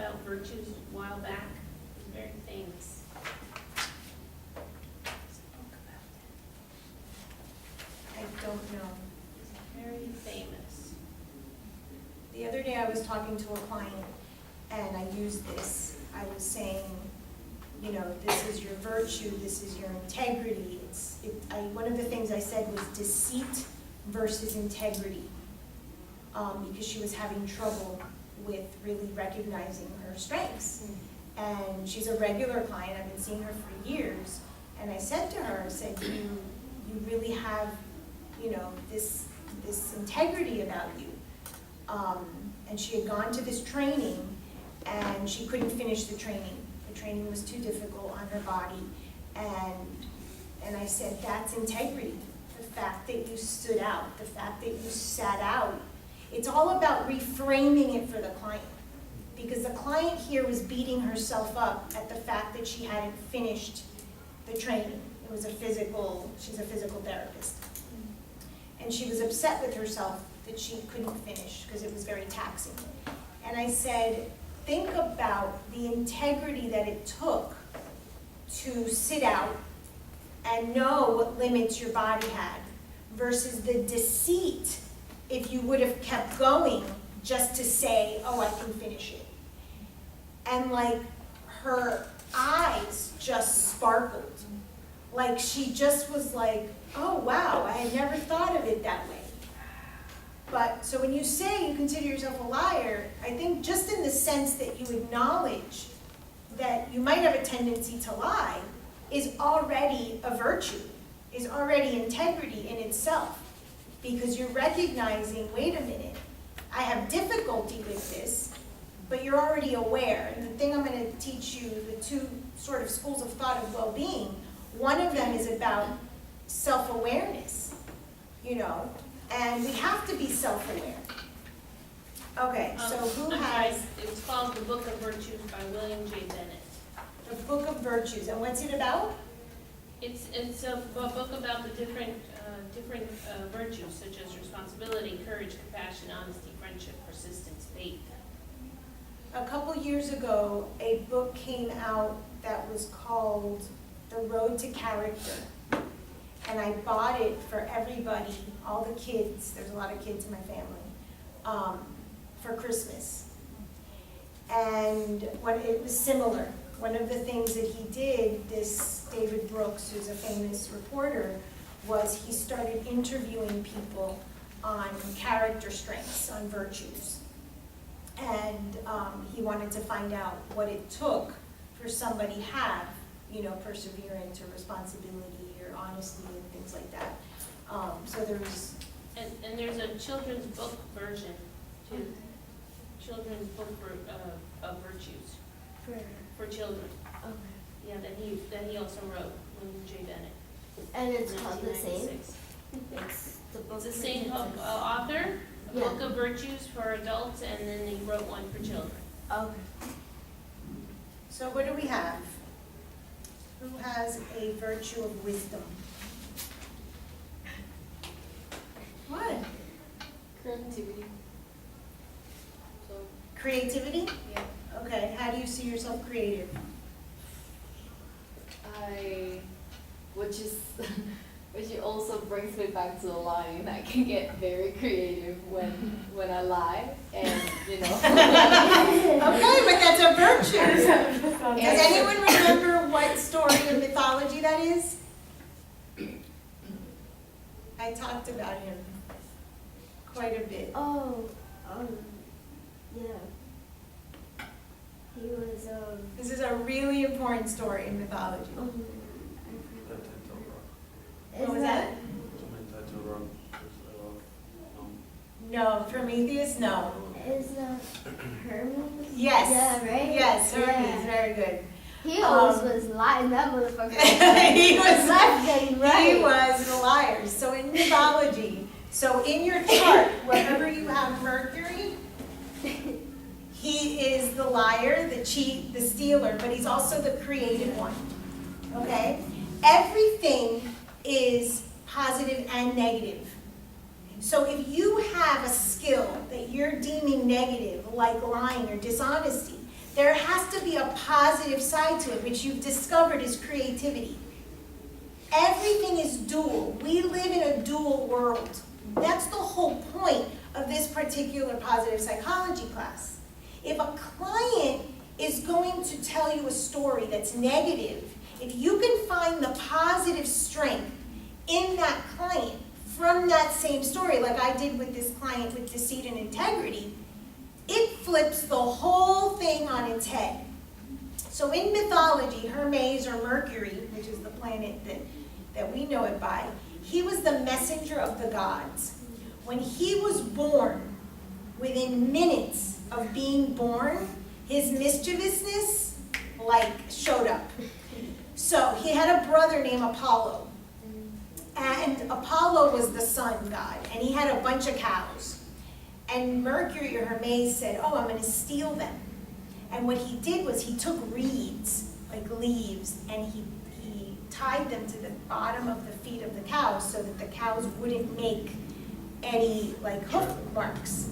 about virtues a while back. It was very famous. There's a book about that. I don't know. It's very famous. The other day I was talking to a client and I used this. I was saying, you know, this is your virtue, this is your integrity. One of the things I said was deceit versus integrity, because she was having trouble with really recognizing her strengths. And she's a regular client, I've been seeing her for years. And I said to her, I said, you really have, you know, this integrity about you. And she had gone to this training and she couldn't finish the training. The training was too difficult on her body. And I said, that's integrity. The fact that you stood out, the fact that you sat out. It's all about reframing it for the client. Because the client here was beating herself up at the fact that she hadn't finished the training. It was she's a physical therapist. And she was upset with herself that she couldn't finish because it was very taxing. And I said, think about the integrity that it took to sit out and know what limits your body had versus the deceit if you would have kept going just to say, oh, I can finish it. And like her eyes just sparkled. Like she just was like, oh wow, I had never thought of it that way. But so when you say you consider yourself a liar, I think just in the sense that you acknowledge that you might have a tendency to lie is already a virtue, is already integrity in itself. Because you're recognizing, wait a minute, I have difficulty with this, but you're already aware. And the thing I'm going to teach you, the two sort of schools of thought of well-being, one of them is about self-awareness, you know, and we have to be self-aware. Okay, so who has... It's called The Book of Virtues by William J. Bennett. The Book of Virtues, and what's it about? It's a book about the different virtues, such as responsibility, courage, compassion, honesty, friendship, persistence, faith. A couple years ago, a book came out that was called The Road to Character. And I bought it for everybody, all the kids, there's a lot of kids in my family, for Christmas. And it was similar. One of the things that he did, this David Brooks, who's a famous reporter, was he started interviewing people on character strengths, on virtues. And he wanted to find out what it took for somebody to have, you know, perseverance or responsibility or honesty and things like that. So there's... And there's a children's book version, too. Children's book of virtues. For children. Okay. Yeah, that he also wrote, William J. Bennett. And it's called the same? 1996. It's the book It's the for same kids. author, a Yeah. book of virtues for adults, and then he wrote one for children. Okay. So what do we have? Who has a virtue of wisdom? What? Creativity. So, Creativity? yeah. Okay, how do you see yourself creative? Which also brings me back to the lying. I can get very creative when I lie, and you know. Okay, but that's a virtue. Does anyone remember what story of mythology that is? I talked about him quite a bit. Oh, yeah. He was, This is a really important story in mythology. What was that? No, Prometheus, no. Is Hermes? Yes. Yeah, right? Yes, Hermes, Yeah. very good. He always was lying, that motherfucker. He was not getting right. He was the liar. So in mythology, so in your chart, wherever you have Mercury, he is the liar, the cheat, the stealer, but he's also the creative one. Okay? Everything is positive and negative. So if you have a skill that you're deeming negative, like lying or dishonesty, there has to be a positive side to it, which you've discovered is creativity. Everything is dual. We live in a dual world. That's the whole point of this particular positive psychology class. If a client is going to tell you a story that's negative, if you can find the positive strength in that client from that same story, like I did with this client with deceit and integrity, it flips the whole thing on its head. So in mythology, Hermes or Mercury, which is the planet that we know it by, he was the messenger of the gods. When he was born, within minutes of being born, his mischievousness showed up. So he had a brother named Apollo. And Apollo was the sun god, and he had a bunch of cows. And Mercury or Hermes said, oh, I'm going to steal them. And what he did was he took reeds, like leaves, and he tied them to the bottom of the feet of the cows so that the cows wouldn't make any hoof marks.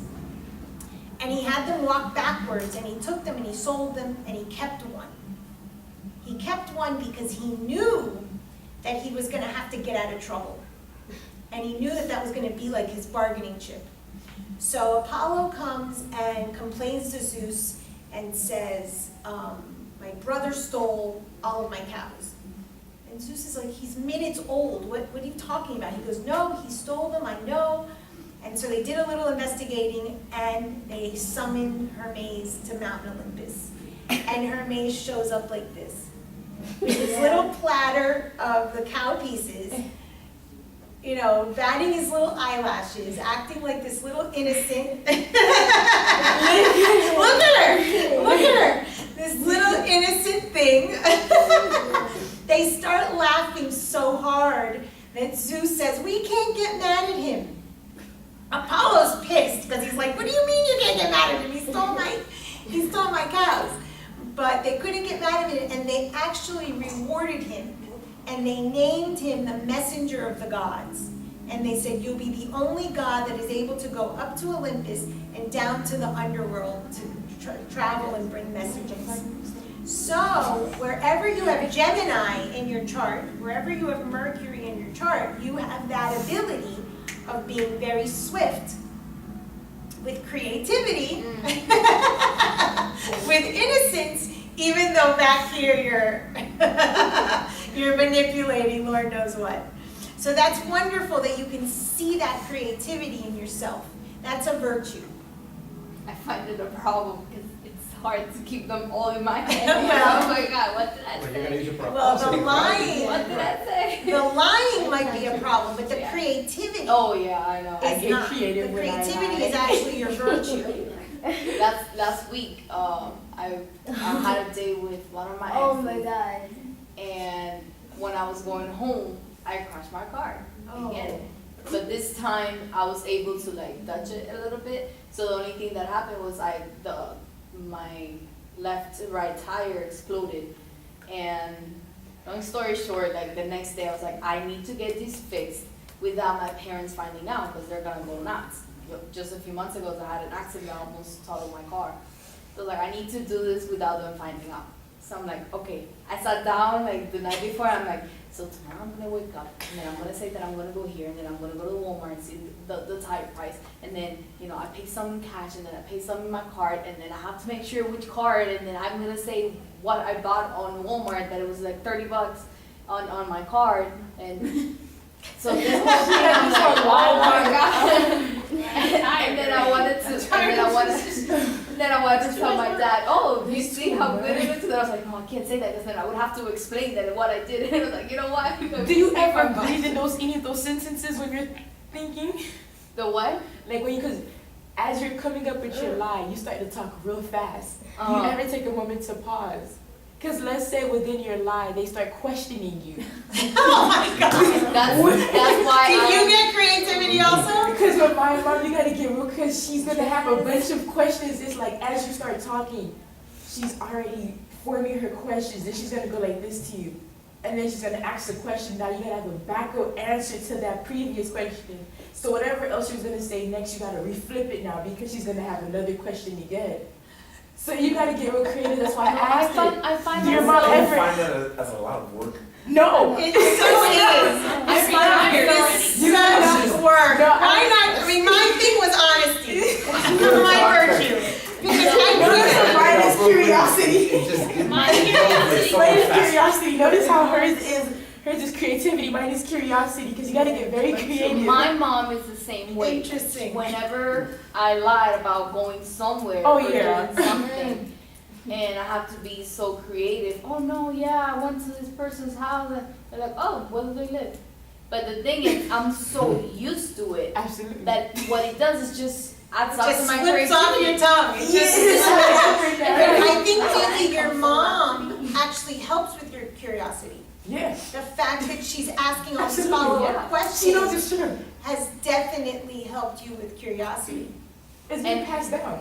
And he had them walk backwards, and he took them and he sold them, and he kept one. He kept one because he knew that he was going to have to get out of trouble. And he knew that that was going to be like his bargaining chip. So Apollo comes and complains to Zeus and says, my brother stole all of my cows. And Zeus is like, he's minutes old. What are you talking about? He goes, no, he stole them, I know. And so they did a little investigating, and they summoned Hermes to Mount Olympus. And Hermes shows up like this, with his little platter of the cow pieces, batting his little eyelashes, acting like this little innocent. Look at her, this little innocent thing. They start laughing so hard that Zeus says, we can't get mad at him. Apollo's pissed because he's like, what do you mean you can't get mad at him? He stole my cows. But they couldn't get mad at him, and they actually rewarded him, and they named him the messenger of the gods. And they said, you'll be the only god that is able to go up to Olympus and down to the underworld to travel and bring messages. So wherever you have Gemini in your chart, wherever you have Mercury in your chart, you have that ability of being very swift with creativity, with innocence, even though back here you're manipulating Lord knows what. So that's wonderful that you can see that creativity in yourself. That's a virtue. I find it a problem because it's hard to keep them all in my head. Well, oh my God, what did I Well, say? you're gonna use your Well, the lying, What did I say? the lying might be a problem, but the Yeah. creativity Oh yeah, I know. is not. The creativity is actually your virtue. Last week, I had a date with one of my exes. Oh my God. And when I was going home, I crashed my car again. But this time I was able to dodge it a little bit. So the only thing that happened was my left to right tire exploded. And long story short, the next day I was like, I need to get this fixed without my parents finding out because they're gonna go nuts. Just a few months ago, I had an accident that almost totaled my car. So I need to do this without them finding out. So I'm like, okay. I sat down the night before, I'm like, so tomorrow I'm gonna wake up, and then I'm gonna say that I'm gonna go here, and then I'm gonna go to Walmart and see the tire price, and then I pay some in cash, and then I pay some in my card, and then I have to make sure which card, and then I'm gonna say what I bought on Walmart, that it was $30 on my card, and so this whole thing I'm like, oh my God. And then I wanted to tell my dad, oh, do you see how good it is? And I was like, no, I can't say that because then I would have to explain that what I did. And I was like, you know what? Do you ever breathe in any of those sentences when you're thinking? The what? Because as you're coming up with your lie, you start to talk real fast. You never take a moment to pause. Because let's say within your lie, they start questioning you. Oh my God. That's why Did you get creativity also? Because with my mom, you got to get real, because she's going to have a bunch of questions. It's as you start talking, she's already forming her questions, and she's going to go like this to you. And then she's going to ask the question. Now you got to have a backup answer to that previous question. So whatever else she was going to say next, you got to reflip it now because she's going to have another question again. So you gotta get real creative. That's why I asked it. I find Your myself. mom I ever- find that as a lot of work. No. It so is. I find It it is You guys- such work. No, Why not? I mean, my thing was honesty. My virtue. Because I Mine is curiosity. It just gets My me curiosity. so Mine is fast. curiosity. Notice how hers is creativity. Mine is curiosity because you gotta get very creative. My mom is the same way. Interesting. Whenever I lied about going somewhere Oh, or yeah. doing something, and I have to be so creative. Oh no, yeah, I went to this person's house. And they're like, oh, where do they live? But the thing is, I'm so used to it Absolutely. that what it does is just adds up just to my slips off your creativity. tongue. It just Yeah. I think really your mom actually helps with your curiosity. Yeah. The fact that she's asking all these Absolutely, follow-up yeah. She knows questions it's true. has definitely helped you with curiosity. It's been And- passed down.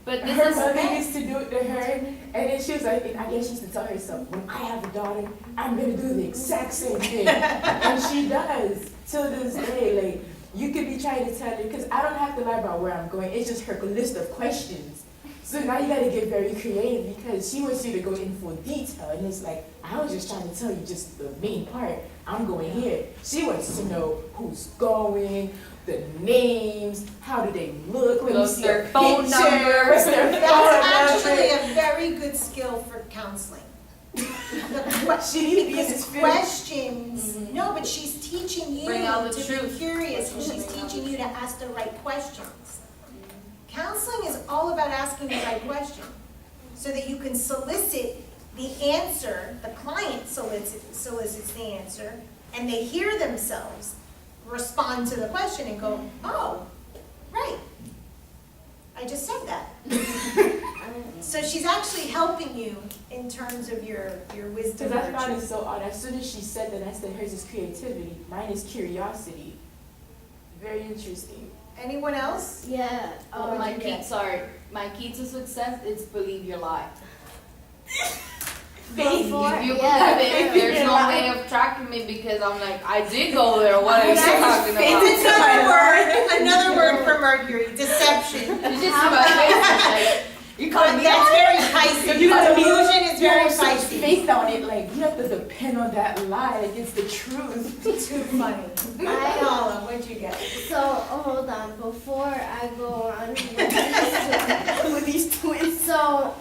But Her this mother is used to do it to her, and then she was like, and I guess she used to tell herself, when I have a daughter, I'm gonna do the exact same thing. And she does, till this day. Like, you could be trying to tell her, because I don't have to lie about where I'm going, it's just her list of questions. So now you gotta get very creative because she wants you to go in full detail, and it's like, I was just trying to tell you just the main part. I'm going here. She wants to know who's going, the names, how do they look, let me What's see their a phone picture, number? what's their That's phone actually number. a very good skill for counseling. She needs to be in this Because field. questions, no, but she's teaching you Bring out the to be truth. curious, and she's teaching you to ask the right questions. Counseling is all about asking the right question, so that you can solicit the answer, the client solicits the answer, and they hear themselves respond to the question and go, oh, right, I just said that. So she's actually helping you in terms of your wisdom. Because I found virtue. it so odd. As soon as she said that, I said hers is creativity, mine is curiosity. Very interesting. Anyone else? Yeah. What my would you key. get? Sorry, my key to success is believe your lie. Before, If you yeah. believe it, there's no way of tracking me because I'm like, I did go there. What are you talking It's about? another word for Mercury, deception. It's just my face. Like, you call me That's very Pisces. You gotta be- Delusion is You very have such Pisces. faith on it, like you have to depend on that lie, like it's the truth. Too funny. Paula, what'd you get? So, hold on. Before I go on With these twins. so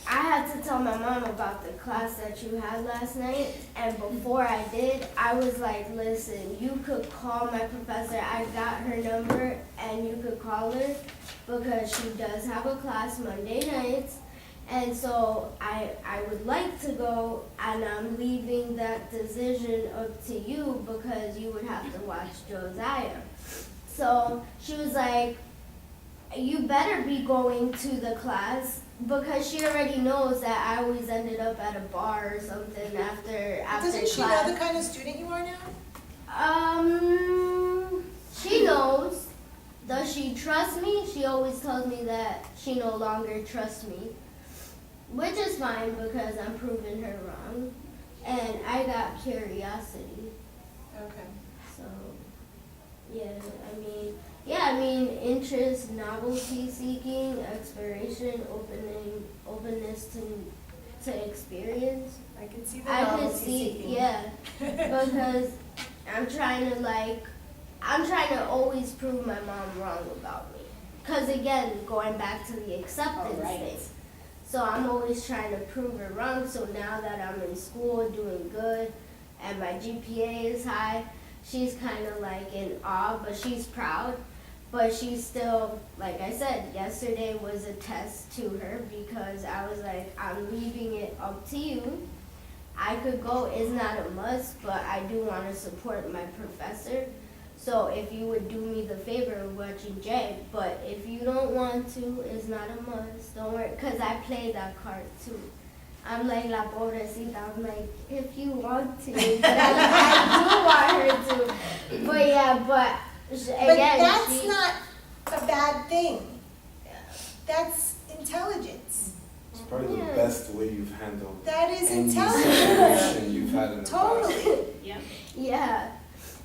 I had to tell my mom about the class that you had last night, and before I did, I was like, listen, you could call my professor. I got her number, and you could call her because she does have a class Monday nights. And so I would like to go, and I'm leaving that decision up to you because you would have to watch Josiah. So she was like, you better be going to the class because she already knows that I always ended up at a bar or something after Doesn't she class. know the kind of student you are now? She knows. Does she trust me? She always tells me that she no longer trusts me, which is fine because I'm proving her wrong. And I got curiosity, Okay. so I mean, interest, novelty seeking, exploration, openness to experience. I can see the I could novelty see, seeking. yeah, because I'm trying to always prove my mom wrong about me. Because again, going back to the acceptance thing. So I'm always trying to prove her wrong. So now that I'm in school doing good and my GPA is high, she's kind of like in awe, but she's proud. But she's still, like I said, yesterday was a test to her because I was like, I'm leaving it up to you. I could go, it's not a must, but I do want to support my professor. So if you would do me the favor of watching Jay, but if you don't want to, it's not a must. Don't worry, because I play that card too. I'm like la pobrecita. I'm like, if you want to, but I do want her to. But yeah, but But again, that's she, not a bad thing. That's intelligence. It's probably the Yeah. best way you've handled That is any intelligence. situation you've had in the past. Totally. Yep. yeah.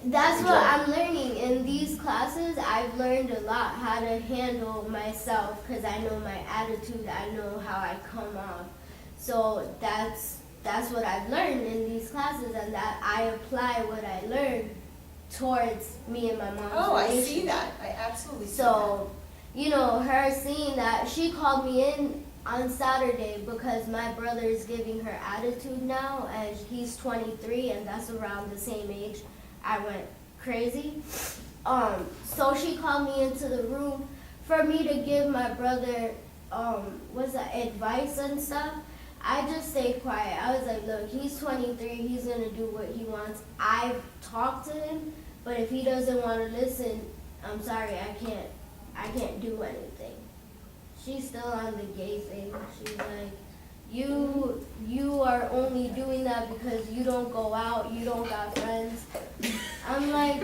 That's Good what job. I'm learning in these classes. I've learned a lot how to handle myself because I know my attitude. I know how I come off. So that's what I've learned in these classes, and that I apply what I learned towards me and my mom's Oh, I relationship. see that, I absolutely see that. So, you know, her seeing that, she called me in on Saturday because my brother is giving her attitude now, and he's 23, and that's around the same age I went crazy. So she called me into the room for me to give my brother, advice and stuff. I just stayed quiet. I was like, look, he's 23, he's gonna do what he wants. I've talked to him, but if he doesn't want to listen, I'm sorry, I can't do anything. She's still on the gay thing. She's like, you are only doing that because you don't go out, you don't got friends. I'm like,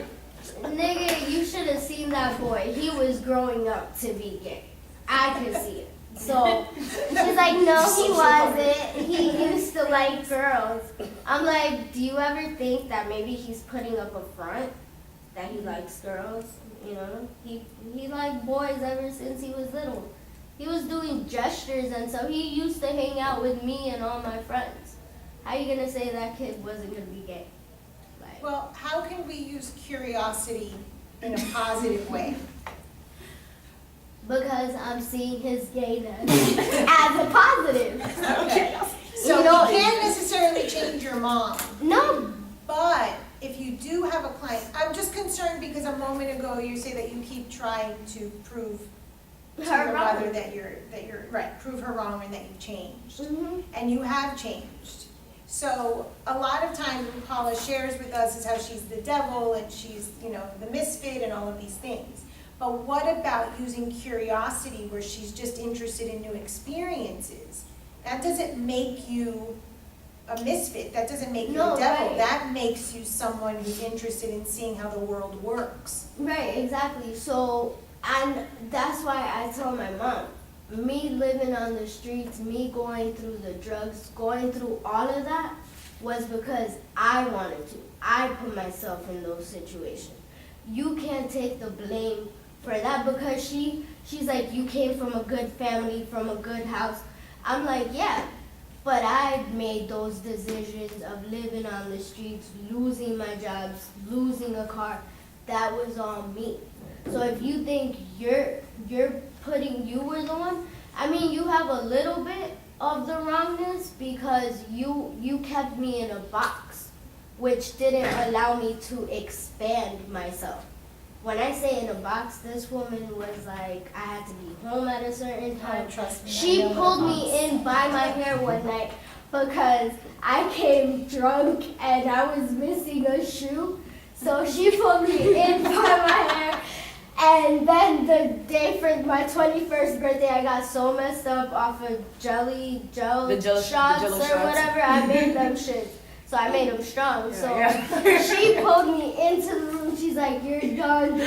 nigga, you should have seen that boy. He was growing up to be gay. I could see it. So she's like, no, he wasn't. He used to like girls. I'm like, do you ever think that maybe he's putting up a front that he likes girls? You know, he liked boys ever since he was little. He was doing gestures, and so he used to hang out with me and all my friends. How you gonna say that kid wasn't gonna be gay? Like, Well, how can we use curiosity in a positive way? because I'm seeing his gayness as a positive. Okay. So You know, you can't necessarily change your mom, No, but if you do have a client, I'm just concerned because a moment ago you say that you keep trying to prove to her your wrong. mother that you're right, prove her wrong and that you've changed. Mhm. And you have changed. So a lot of times what Paula shares with us is how she's the devil and she's, you know, the misfit and all of these things. But what about using curiosity where she's just interested in new experiences? That doesn't make you a misfit. That doesn't make you No, a devil. right. That makes you someone who's interested in seeing how the world works. Right, exactly. So, and that's why I tell my mom, me living on the streets, me going through the drugs, going through all of that was because I wanted to. I put myself in those situations. You can't take the blame for that because she's like, you came from a good family, from a good house. I'm like, yeah, but I made those decisions of living on the streets, losing my jobs, losing a car. That was on me. So if you think you're putting, you were the one, I mean, you have a little bit of the wrongness because you kept me in a box, which didn't allow me to expand myself. When I say in a box, this woman was like, I had to be home at a certain time. Trust me. I She know what pulled a me box- in by my hair one night because I came drunk and I was missing a shoe. So she pulled me in by my hair. And then the day for my 21st birthday, I got so messed up off of The Jello Jell-O shots shots. or whatever. I made them shits. So I made them strong. So Yeah. she pulled me into the room. She's like, you're done.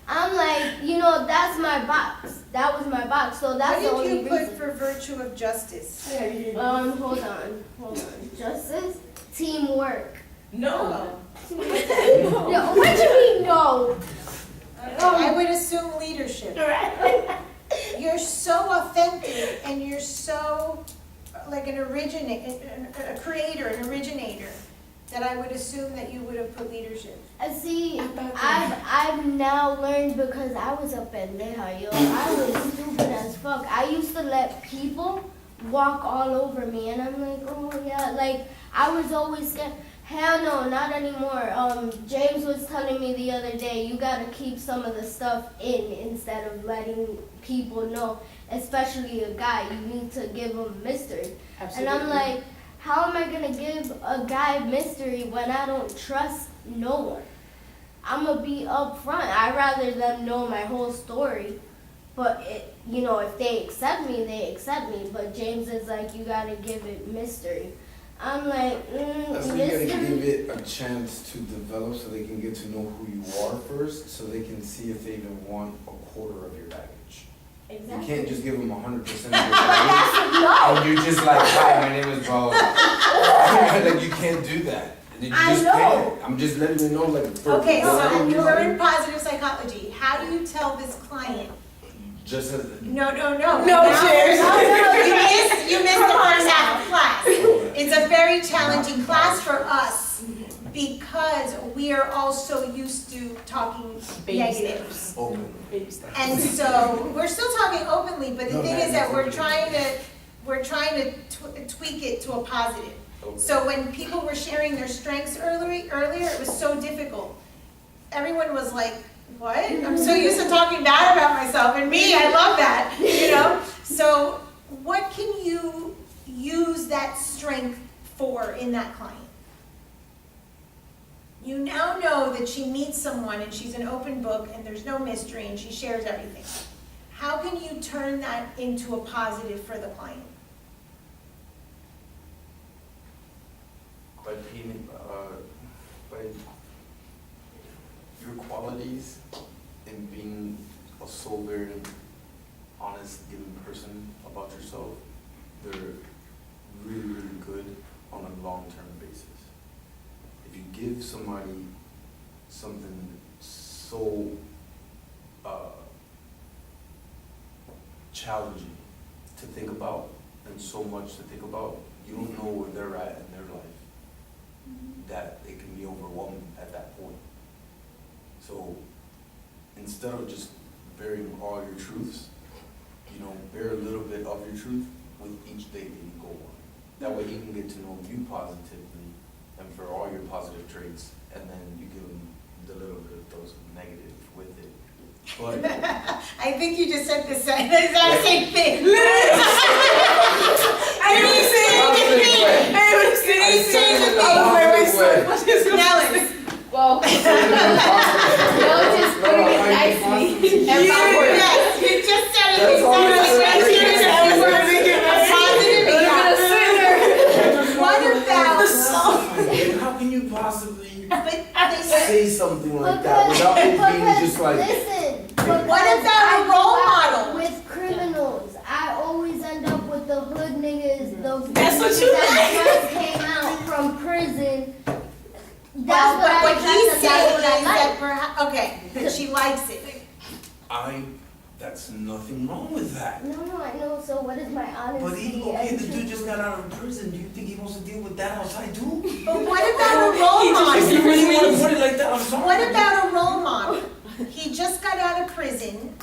I'm like, you know, that's my box. That was my box. So that's the What only did you put reason. for virtue of justice? Hold on. Justice? Teamwork. No. No, what do you mean no? I would assume leadership. You're so authentic and you're so like a creator, an originator, that I would assume that you would have put leadership. See, I've now learned because I was a pendeja, yo. I was stupid as fuck. I used to let people walk all over me, and I'm like, oh yeah, like I was always scared. Hell no, not anymore. James was telling me the other day, you gotta keep some of the stuff in instead of letting people know, especially a guy. You need to give him mystery. Absolutely. And I'm like, how am I gonna give a guy mystery when I don't trust no one? I'm gonna be upfront. I'd rather them know my whole story. But if they accept me, they accept me. But James is like, you gotta give it mystery. I'm like, That's why you gotta mystery. give it a chance to develop so they can get to know who you are first, so they can see if they even want a quarter of your baggage. You Exactly. can't just give them 100% of your baggage, No. and you're just like, hi, my name is Bo. Like, you can't do that. You I just know. can't. I'm just letting you know, like, for Okay, No, I so know. we're in positive psychology. How do you tell this client? just as. No. No, Now- Cheers. No, you missed the first half of class. It's a very challenging class for us because we are also used to talking Baby negatives. steps. Open. Baby steps. And so, we're still talking openly, but the No, thing no, is that no, we're trying to tweak it to a positive. Okay. So when people were sharing their strengths earlier, it was so difficult. Everyone was like, what? I'm so used to talking bad about myself, and me, I love that, you know? So what can you use that strength for in that client? You now know that she meets someone and she's an open book and there's no mystery and she shares everything. How can you turn that into a positive for the client? By painting, by your qualities and being a so very honest, giving person about yourself, they're really, really good on a long-term basis. If you give somebody something so challenging to think about and so much to think about, you don't know where they're at in their life, that it can be overwhelming at that point. So instead of just burying all your truths, bear a little bit of your truth with each day that you go on. That way he can get to know you positively and for all your positive traits, and then you give him the little bit of those negative with it. But I think you just said the same thing. I didn't say anything. I didn't say anything. Nellis, Well, just putting it nicely. And my word. yes, you just said it That's all you exactly said. right here. A positive. What about, how can you possibly but they said, say something like that without it being just like, listen, what about a role model? with criminals, I always end up with the hood niggas, the That's what you that just came out from prison. That's Well, what but I what he's that's saying what I is like. that perhaps, okay, that she likes it. that's nothing wrong with that. No, I know. So what is my honesty? But he, okay, and the dude truth? just got out of prison. Do you think he wants to deal with that outside too? But what about a role If you model? really want to put it like that, I'm sorry. What about a role model? He just got out of prison.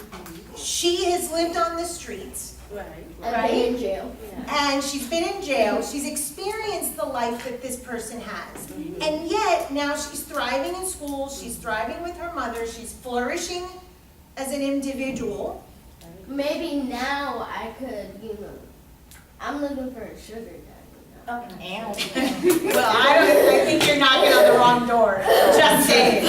She has lived on the streets, I've been in jail. and she's been in jail. She's experienced the life that this person has. And yet, now she's thriving in school, she's thriving with her mother, she's flourishing as an individual. Maybe now I could, I'm looking for a sugar daddy. Well, I think you're knocking on the wrong door. Just saying. I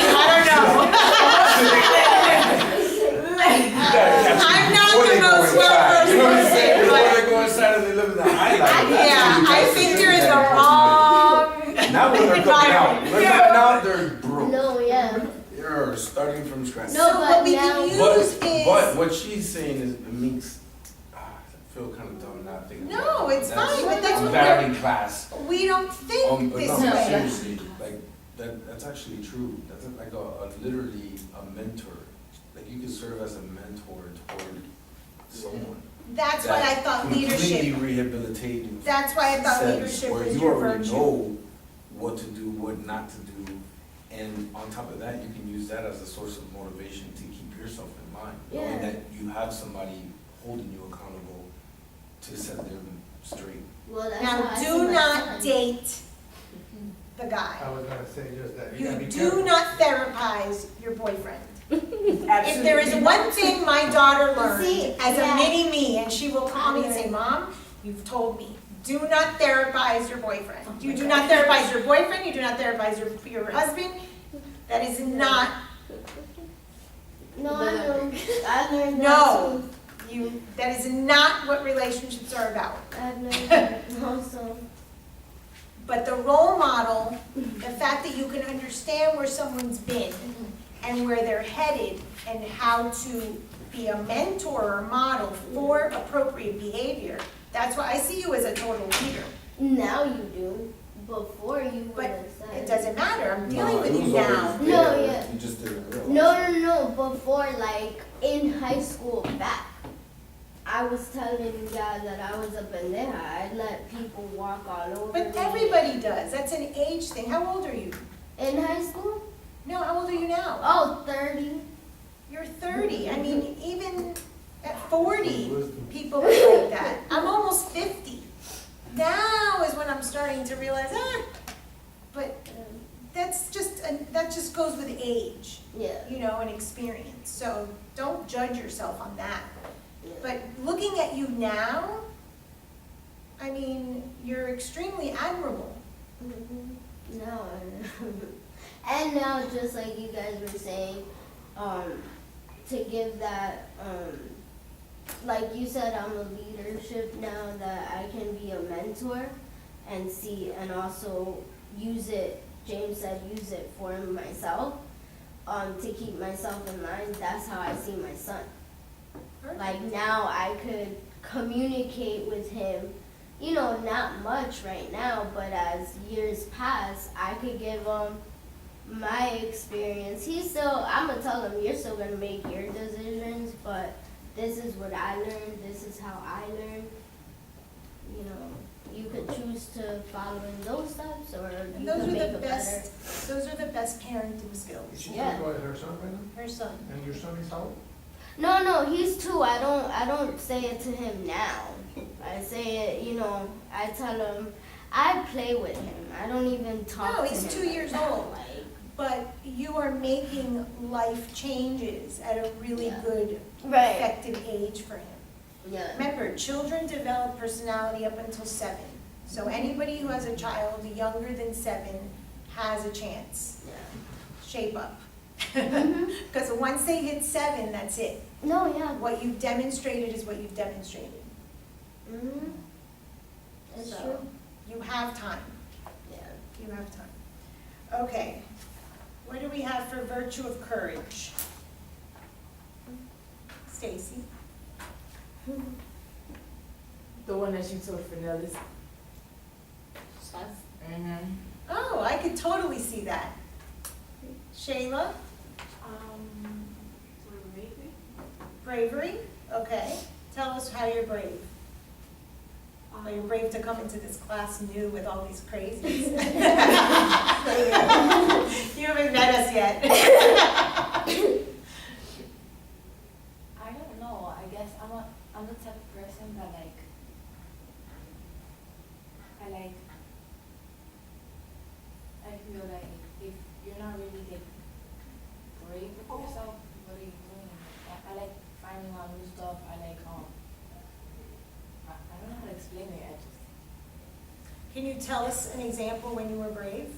I'm not the most well-versed You know what I'm saying? person, Before but they go inside and they live in the highlight. yeah, I think you're in the wrong. Now when they're coming out, when they're coming out, they're broke. No, yeah. They're starting from scratch. No, So what we now- can use But is, what she's saying is, it makes, I feel kind of dumb not thinking. no, about it. it's fine, but that's what Battery class. we don't think But this no, way. seriously, like, that's actually true. That's like literally a mentor. Like, you could serve as a mentor toward someone. That's why I thought Completely leadership, rehabilitate you. that's why I thought sense leadership where was you your already virtue. know what to do, what not to do, and on top of that, you can use that as a source of motivation to keep yourself in line. Knowing Yeah. that you have somebody holding you accountable to set them straight. Well, that's Now, how I see do my not son. date the guy. I was gonna say just that. You gotta You be do careful. not therapize your boyfriend. If Absolutely. there is one thing my daughter learned See, as a yeah. mini me, and she will call me and say, Mom, you've told me, do not therapize your boyfriend. You do not therapize your boyfriend, you do not therapize your husband. That is not, No, I know. I learned No. that is not what relationships are about. that too. I've learned that also. But the role model, the fact that you can understand where someone's been and where they're headed and how to be a mentor or model for appropriate behavior, that's why I see you as a total leader. Now you do. before you would But have said. it doesn't matter, I'm dealing No, with it you was now. always No, there. yeah. You just didn't realize. No, before, like, in high school back. I was telling you guys that I was a pendeja. I'd let people walk all over But me. everybody does, that's an age thing. How old are you? In high school? No, how old are you now? Oh, 30. You're 30, I mean, even at 40, people are like that. I'm almost 50. Now is when I'm starting to realize, but that just goes with age, Yeah. you know, and experience. So don't judge yourself on that. Yeah. But looking at you now, I mean, you're extremely admirable. No. And now, just like you guys were saying, to give that, like you said, I'm a leadership now, that I can be a mentor and see, and also use it, James said, use it for myself, to keep myself in line. That's how I see my son. Like now I could communicate with him, you know, not much right now, but as years pass, I could give him my experience. I'm gonna tell him, you're still gonna make your decisions, but this is what I learned, this is how I learned. You know, you could choose to follow in those steps, or And you those could are make the it better. best, those are the best parenting skills. Is she Yeah. talking about her son right now? Her son. And your son is how old? No, he's 2. I don't say it to him now. I say it, you know, I tell him, I play with him. I don't even talk No, to he's him 2 like years that. old. Like, But you are making life changes at a really Yeah. good, right. effective age for him. Yeah. Remember, children develop personality up until 7. So anybody who has a child younger than 7 has a chance. Yeah. Shape up. Mhm. Because once they hit 7, that's it. No, yeah. What you've demonstrated is what you've demonstrated. Mhm. It's So, true. You have time. Yeah. You have time. Okay. What do we have for virtue of courage? Stacy? The one that you told Fernellis. Mm-hmm. Oh, I could totally see that. Shayla? Bravery? Okay. Tell us how you're brave. Well, you're brave to come into this class new with all these crazies. You haven't met us yet. I don't know. I guess I'm the type of person that I feel like if you're not really brave with yourself, what are you doing? I like finding out new stuff. I like I don't know how to explain it. Can you tell us an example when you were brave?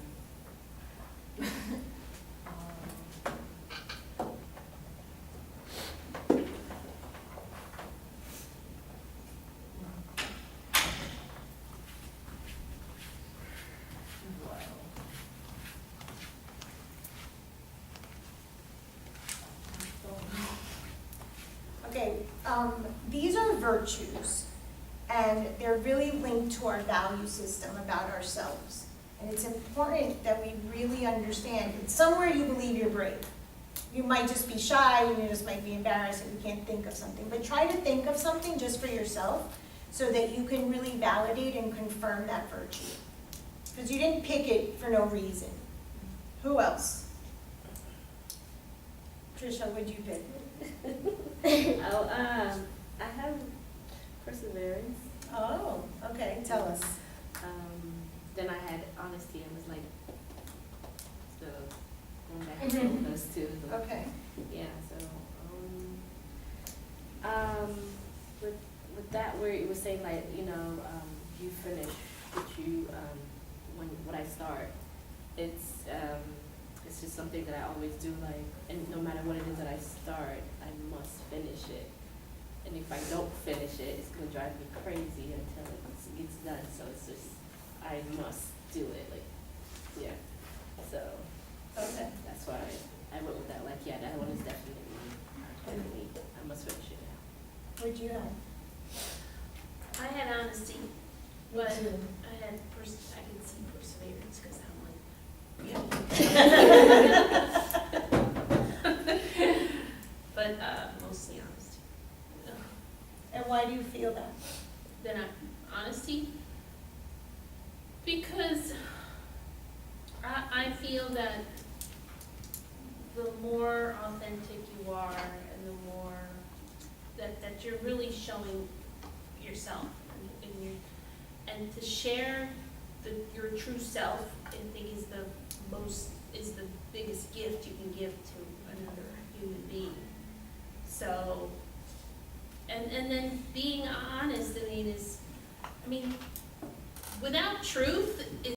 Okay, these are virtues, and they're really linked to our value system about ourselves. And it's important that we really understand, somewhere you believe you're brave. You might just be shy, and you just might be embarrassed and you can't think of something. But try to think of something just for yourself so that you can really validate and confirm that virtue. Because you didn't pick it for no reason. Who else? Trisha, what'd you pick? Oh, I have perseverance. Oh, okay, tell us. Then I had honesty. I was like, so going back to those two. So, Okay. yeah. So, with that, where it was saying like, you know, you finish what you what I start. It's just something that I always do. Like, and no matter what it is that I start, I must finish it. And if I don't finish it, it's gonna drive me crazy until it gets done. So it's just, I must do it, like, yeah. So, Okay. that's why I went with that, like, yeah, that one is definitely, I must finish it now. What'd you have? I had honesty. But too. I can see perseverance, because I'm like, but, mostly honesty. And why do you feel that? Then honesty, because I feel that the more authentic you are and the more that you're really showing yourself and to share your true self, I think is the biggest gift you can give to another human being. So, and then being honest, without truth,